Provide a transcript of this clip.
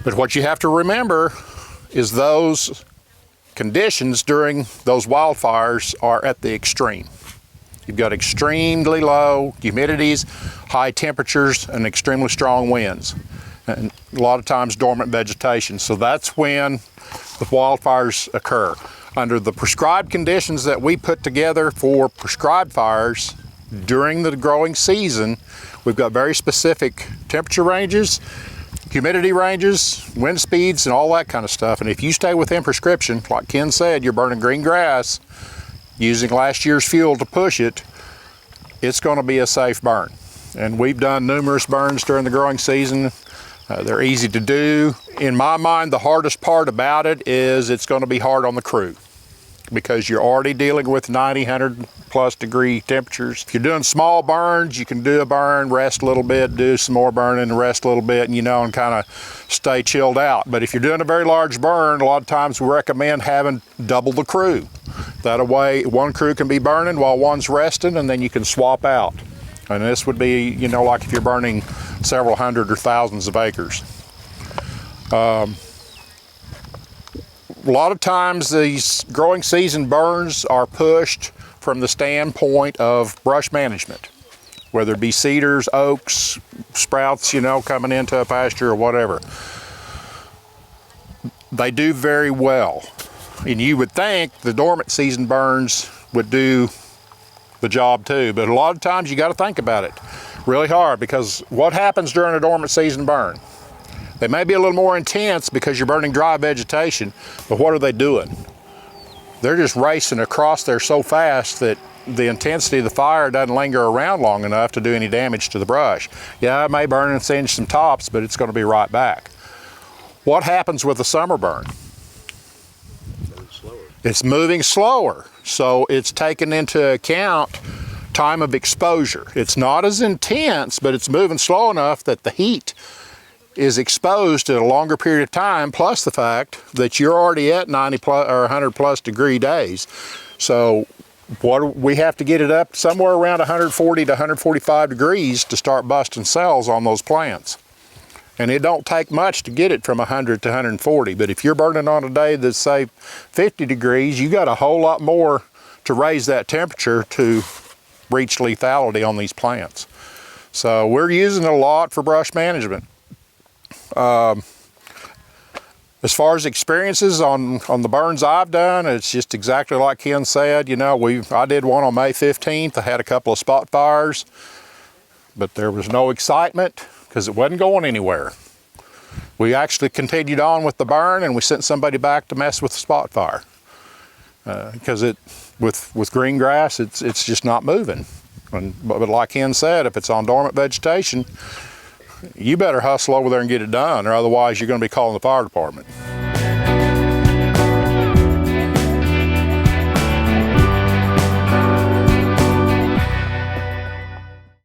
But what you have to remember is those conditions during those wildfires are at the extreme. You've got extremely low humidities, high temperatures, and extremely strong winds. And a lot of times dormant vegetation. So that's when the wildfires occur. Under the prescribed conditions that we put together for prescribed fires during the growing season, we've got very specific temperature ranges, humidity ranges, wind speeds, and all that kind of stuff. And if you stay within prescription, like Ken said, you're burning green grass, using last year's fuel to push it, it's going to be a safe burn. And we've done numerous burns during the growing season. They're easy to do. In my mind, the hardest part about it is it's going to be hard on the crew because you're already dealing with 90, 100 plus degree temperatures. If you're doing small burns, you can do a burn, rest a little bit, do some more burning, rest a little bit, and and kind of stay chilled out. But if you're doing a very large burn, a lot of times we recommend having double the crew. That way, one crew can be burning while one's resting, and then you can swap out. And this would be, like if you're burning several hundred or thousands of acres. A lot of times these growing season burns are pushed from the standpoint of brush management, whether it be cedars, oaks, sprouts, coming into a pasture or whatever. They do very well. And you would think the dormant season burns would do the job too, but a lot of times you got to think about it really hard, because what happens during a dormant season burn? They may be a little more intense because you're burning dry vegetation, but what are they doing? They're just racing across there so fast that the intensity of the fire doesn't linger around long enough to do any damage to the brush. Yeah, it may burn and singe some tops, but it's going to be right back. What happens with a summer burn? It's moving slower, so it's taken into account time of exposure. It's not as intense, but it's moving slow enough that the heat is exposed at a longer period of time, plus the fact that you're already at 90 plus or 100 plus degree days. So we have to get it up somewhere around 140 to 145 degrees to start busting cells on those plants. And it don't take much to get it from 100 to 140, but if you're burning on a day that's, say, 50 degrees, you got a whole lot more to raise that temperature to reach lethality on these plants. So we're using it a lot for brush management. As far as experiences on the burns I've done, it's just exactly like Ken said. I did one on May 15th. I had a couple of spot fires, but there was no excitement, because it wasn't going anywhere. We actually continued on with the burn, and we sent somebody back to mess with the spot fire. Because with green grass, it's just not moving. But like Ken said, if it's on dormant vegetation, you better hustle over there and get it done, or otherwise you're going to be calling the fire department.